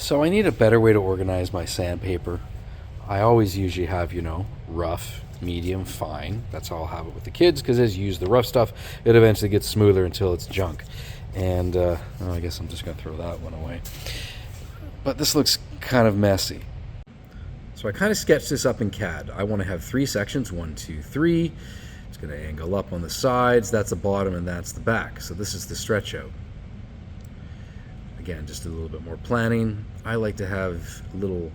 So I need a better way to organize my sandpaper. I always usually have, rough, medium, fine. That's how I'll have it with the kids, because as you use the rough stuff, it eventually gets smoother until it's junk. And I guess I'm just going to throw that one away. But this looks kind of messy. So I kind of sketched this up in CAD. I want to have 3 sections, 1, 2, 3. It's going to angle up on the sides. That's the bottom and that's the back. So this is the stretch out. Again, just a little bit more planning. I like to have little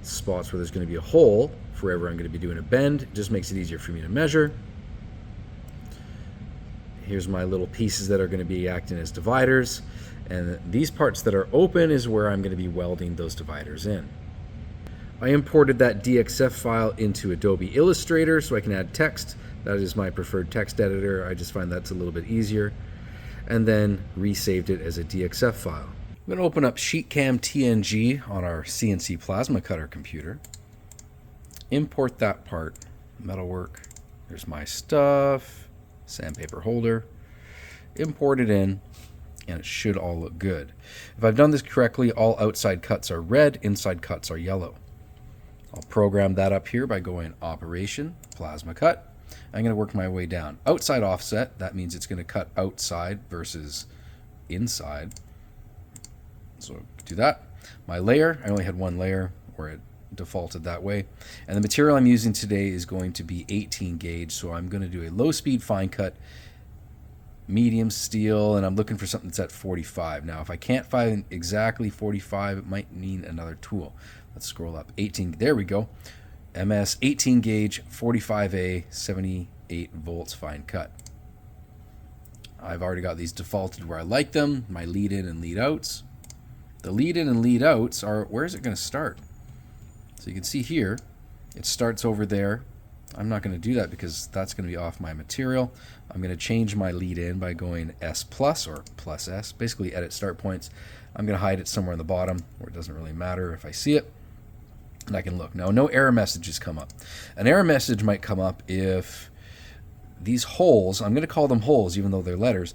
spots where there's going to be a hole for wherever I'm going to be doing a bend. It just makes it easier for me to measure. Here's my little pieces that are going to be acting as dividers. And these parts that are open is where I'm going to be welding those dividers in. I imported that DXF file into Adobe Illustrator so I can add text. That is my preferred text editor. I just find that's a little bit easier. And then resaved it as a DXF file. I'm going to open up SheetCam TNG on our CNC plasma cutter computer. Import that part, metalwork. There's my stuff, sandpaper holder. Import it in, and it should all look good. If I've done this correctly, all outside cuts are red, inside cuts are yellow. I'll program that up here by going Operation, Plasma Cut. I'm going to work my way down. Outside offset, that means it's going to cut outside versus inside. So do that. My layer, I only had one layer where it defaulted that way. And the material I'm using today is going to be 18 gauge. So I'm going to do a low speed fine cut, medium steel, and I'm looking for something that's at 45. Now, if I can't find exactly 45, it might need another tool. Let's scroll up. 18, there we go. MS 18 gauge, 45A, 78 volts fine cut. I've already got these defaulted where I like them, my lead in and lead outs. The lead in and lead outs are, where is it going to start? So you can see here, it starts over there. I'm not going to do that because that's going to be off my material. I'm going to change my lead in by going S plus or plus S, basically edit start points. I'm going to hide it somewhere in the bottom where it doesn't really matter if I see it. And I can look. Now, no error messages come up. An error message might come up if these holes, I'm going to call them holes even though they're letters,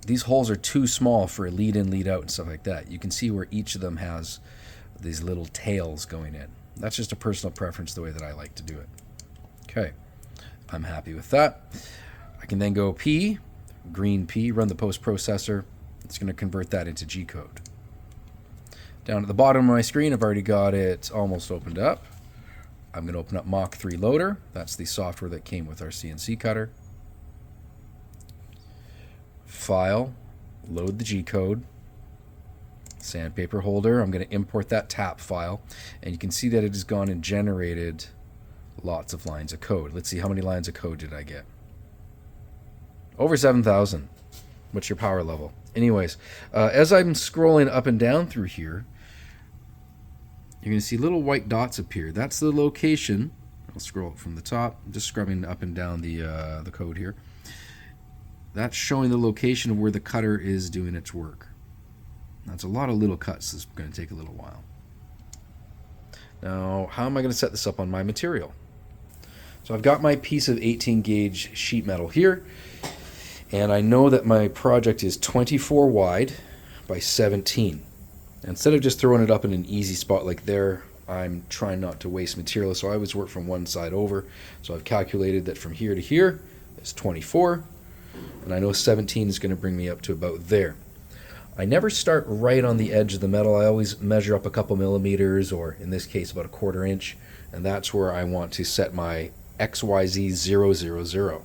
these holes are too small for a lead in, lead out and stuff like that. You can see where each of them has these little tails going in. That's just a personal preference the way that I like to do it. Okay, I'm happy with that. I can then go P, green P, run the post processor. It's going to convert that into G code. Down at the bottom of my screen, I've already got it almost opened up. I'm going to open up Mach 3 Loader. That's the software that came with our CNC cutter. File, load the G code. Sandpaper holder, I'm going to import that tap file. And you can see that it has gone and generated lots of lines of code. Let's see, how many lines of code did I get? Over 7,000. What's your power level? Anyways, as I'm scrolling up and down through here, you're going to see little white dots appear. That's the location. I'll scroll from the top. I'm just scrubbing up and down the code here. That's showing the location of where the cutter is doing its work. That's a lot of little cuts. This is going to take a little while. Now, how am I going to set this up on my material? So I've got my piece of 18 gauge sheet metal here. And I know that my project is 24 wide by 17. Instead of just throwing it up in an easy spot like there, I'm trying not to waste material, so I always work from one side over. So I've calculated that from here to here is 24, and I know 17 is going to bring me up to about there. I never start right on the edge of the metal. I always measure up a couple millimeters, or in this case about a 1/4 inch, and that's where I want to set my XYZ000.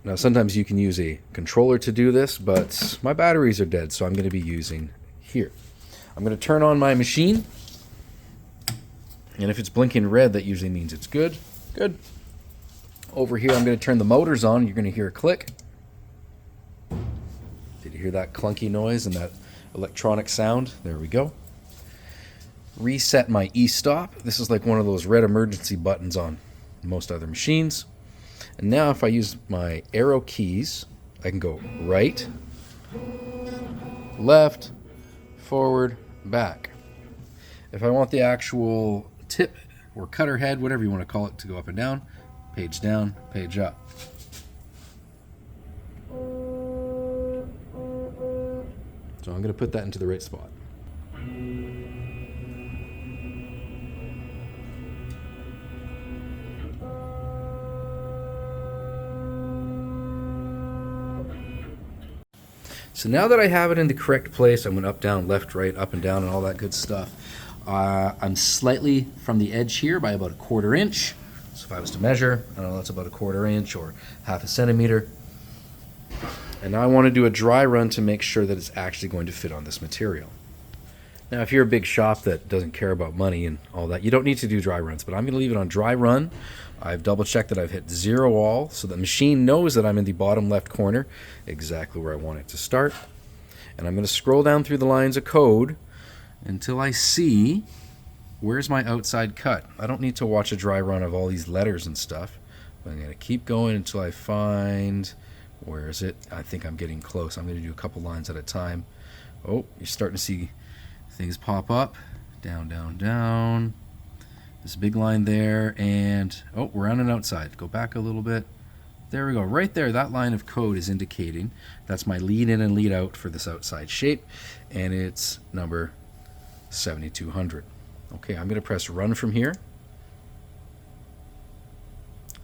Now, sometimes you can use a controller to do this, but my batteries are dead, so I'm going to be using here. I'm going to turn on my machine, and if it's blinking red, that usually means it's good. Good. Over here, I'm going to turn the motors on. You're going to hear a click. Did you hear that clunky noise and that electronic sound? There we go. Reset my e-stop. This is like one of those red emergency buttons on most other machines. And now if I use my arrow keys, I can go right, left, forward, back. If I want the actual tip or cutter head, whatever you want to call it, to go up and down, page up. So I'm going to put that into the right spot. So now that I have it in the correct place, I went up, down, left, right, up and down, and all that good stuff. I'm slightly from the edge here by about 1/4 inch. So if I was to measure, I don't know, that's about 1/4 inch or 1/2 centimeter. And now I want to do a dry run to make sure that it's actually going to fit on this material. Now, if you're a big shop that doesn't care about money and all that, you don't need to do dry runs, but I'm going to leave it on dry run. I've double checked that I've hit 0 all, so the machine knows that I'm in the bottom left corner, exactly where I want it to start. And I'm going to scroll down through the lines of code until I see where's my outside cut. I don't need to watch a dry run of all these letters and stuff. I'm going to keep going until I find, where is it? I think I'm getting close. I'm going to do a couple lines at a time. Oh, you're starting to see things pop up. Down, down, down. This big line there, and oh, we're on an outside. Go back a little bit. There we go. Right there, that line of code is indicating that's my lead in and lead out for this outside shape, and it's number 7200. Okay, I'm going to press run from here.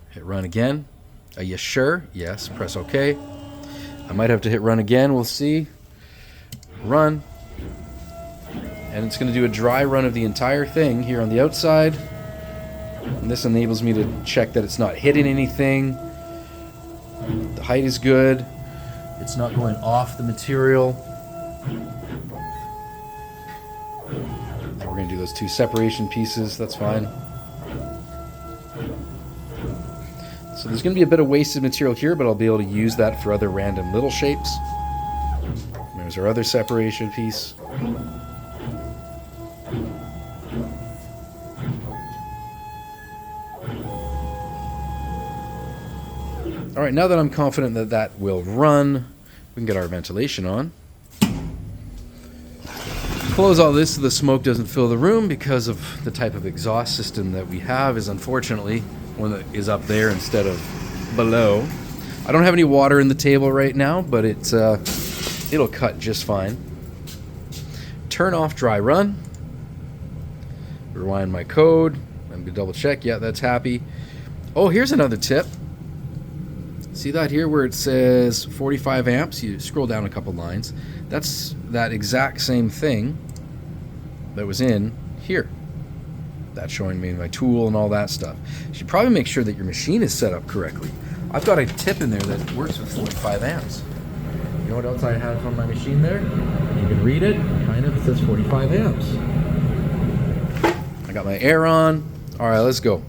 Hit run again. Are you sure? Yes. Press OK. I might have to hit run again. We'll see. Run. And it's going to do a dry run of the entire thing here on the outside. And this enables me to check that it's not hitting anything. The height is good. It's not going off the material. We're going to do those 2 separation pieces. That's fine. So there's going to be a bit of wasted material here, but I'll be able to use that for other random little shapes. There's our other separation piece. All right, now that I'm confident that that will run, we can get our ventilation on. Close all this so the smoke doesn't fill the room, because of the type of exhaust system that we have is unfortunately one that is up there instead of below. I don't have any water in the table right now, but it'll cut just fine. Turn off dry run. Rewind my code. I'm gonna double check. Yeah, that's happy. Oh, here's another tip. See that here where it says 45 amps? You scroll down a couple lines. That's that exact same thing that was in here. That's showing me my tool and all that stuff. You should probably make sure that your machine is set up correctly. I've got a tip in there that works with 45 amps. You know what else I have on my machine there? You can read it. Kind of. It says 45 amps. I got my air on. All right, let's go.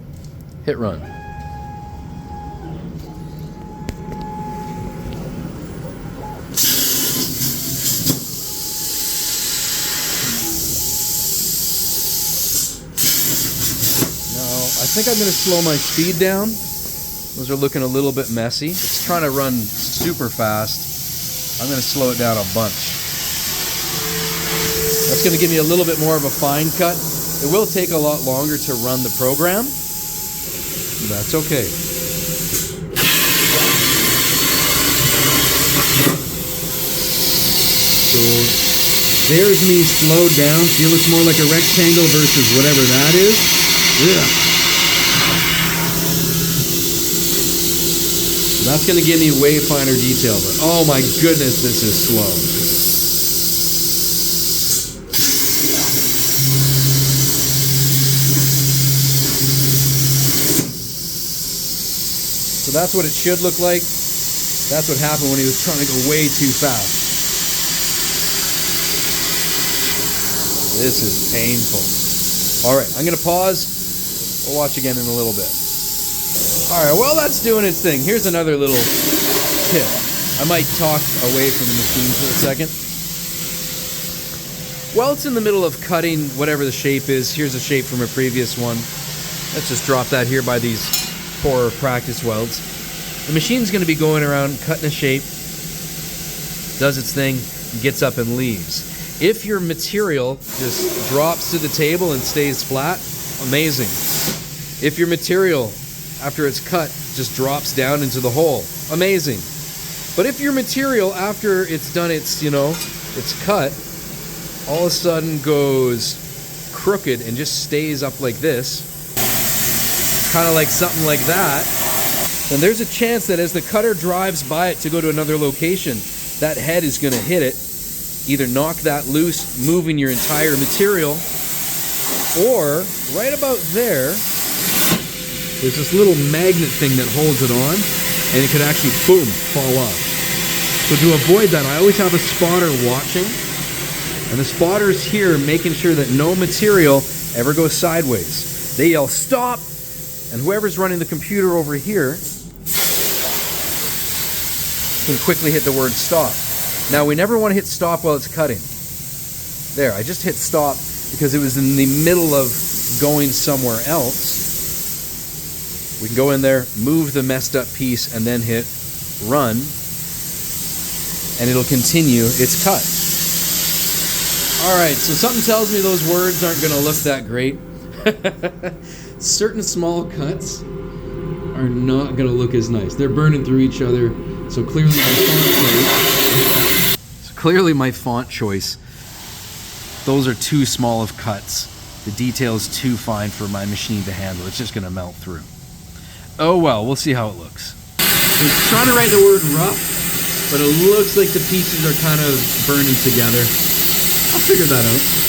Hit run. I think I'm going to slow my speed down. Those are looking a little bit messy. It's trying to run super fast. I'm going to slow it down a bunch. That's going to give me a little bit more of a fine cut. It will take a lot longer to run the program. That's okay. So there's me slowed down. See, it looks more like a rectangle versus whatever that is. Yeah. That's going to give me way finer detail, but oh my goodness, this is slow. So that's what it should look like. That's what happened when he was trying to go way too fast. This is painful. All right, I'm going to pause. We'll watch again in a little bit. All right, well, that's doing its thing. Here's another little tip. I might talk away from the machine for a second. While it's in the middle of cutting whatever the shape is, here's a shape from a previous one. Let's just drop that here by these 4 practice welds. The machine's going to be going around cutting a shape, does its thing, gets up and leaves. If your material just drops to the table and stays flat, amazing. If your material, after it's cut, just drops down into the hole, amazing. But if your material, after it's done its, it's cut, all of a sudden goes crooked and just stays up like this, kind of like something like that, then there's a chance that as the cutter drives by it to go to another location, that head is going to hit it, either knock that loose, moving your entire material, or right about there's this little magnet thing that holds it on, and it could actually, boom, fall off. So to avoid that, I always have a spotter watching, and the spotter's here making sure that no material ever goes sideways. They yell, stop, and whoever's running the computer over here can quickly hit the word stop. Now, we never want to hit stop while it's cutting. There, I just hit stop because it was in the middle of going somewhere else. We can go in there, move the messed up piece, and then hit run, and it'll continue its cut. All right, so something tells me those words aren't going to look that great. Certain small cuts are not going to look as nice. They're burning through each other, so clearly my font choice, those are too small of cuts. The detail's too fine for my machine to handle. It's just going to melt through. Oh well, we'll see how it looks. I'm trying to write the word rough, but it looks like the pieces are kind of burning together. I'll figure that out.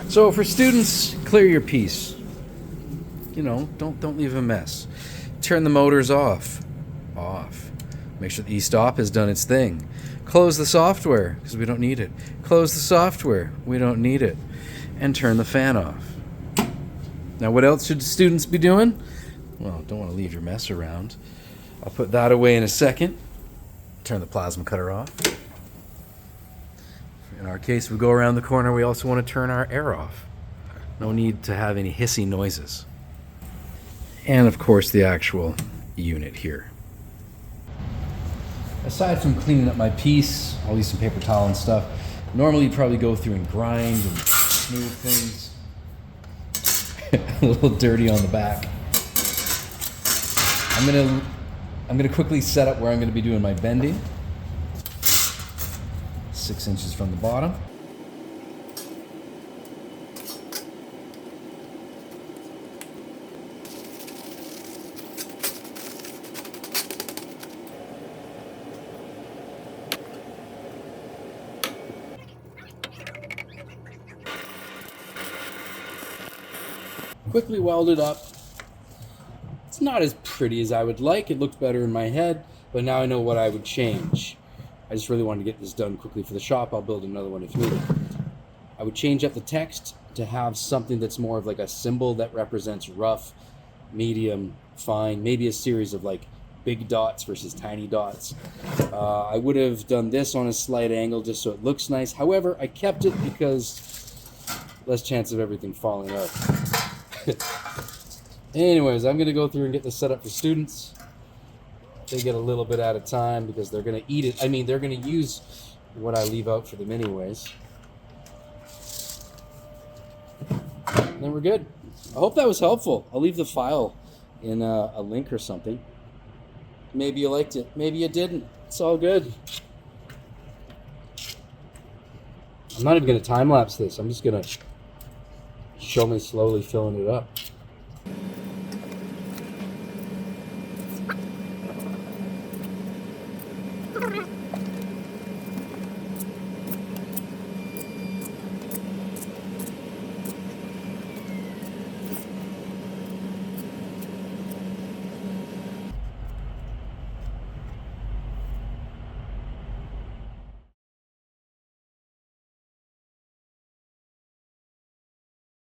So for students, clear your piece. You know, don't leave a mess. Turn the motors off. Make sure the e-stop has done its thing. Close the software, because we don't need it. Close the software, we don't need it. And turn the fan off. Now what else should students be doing? Well, don't want to leave your mess around. I'll put that away in a second. Turn the plasma cutter off. In our case, we go around the corner, we also want to turn our air off. No need to have any hissing noises. And of course the actual unit here. Aside from cleaning up my piece, I'll use some paper towel and stuff. Normally you'd probably go through and grind and smooth things. A little dirty on the back. I'm gonna quickly set up where I'm gonna be doing my bending. 6 inches from the bottom. Quickly weld it up. It's not as pretty as I would like. It looked better in my head, but now I know what I would change. I just really wanted to get this done quickly for the shop. I'll build another one if needed. I would change up the text to have something that's more of like a symbol that represents rough, medium, fine, maybe a series of like big dots versus tiny dots. I would have done this on a slight angle just so it looks nice. However, I kept it because less chance of everything falling out. Anyways, I'm going to go through and get this set up for students. They get a little bit at a time because they're going to eat it. I mean, they're going to use what I leave out for them anyways. And then we're good. I hope that was helpful. I'll leave the file in a link or something. Maybe you liked it. Maybe you didn't. It's all good. I'm not even going to time lapse this. I'm just going to show me slowly filling it up.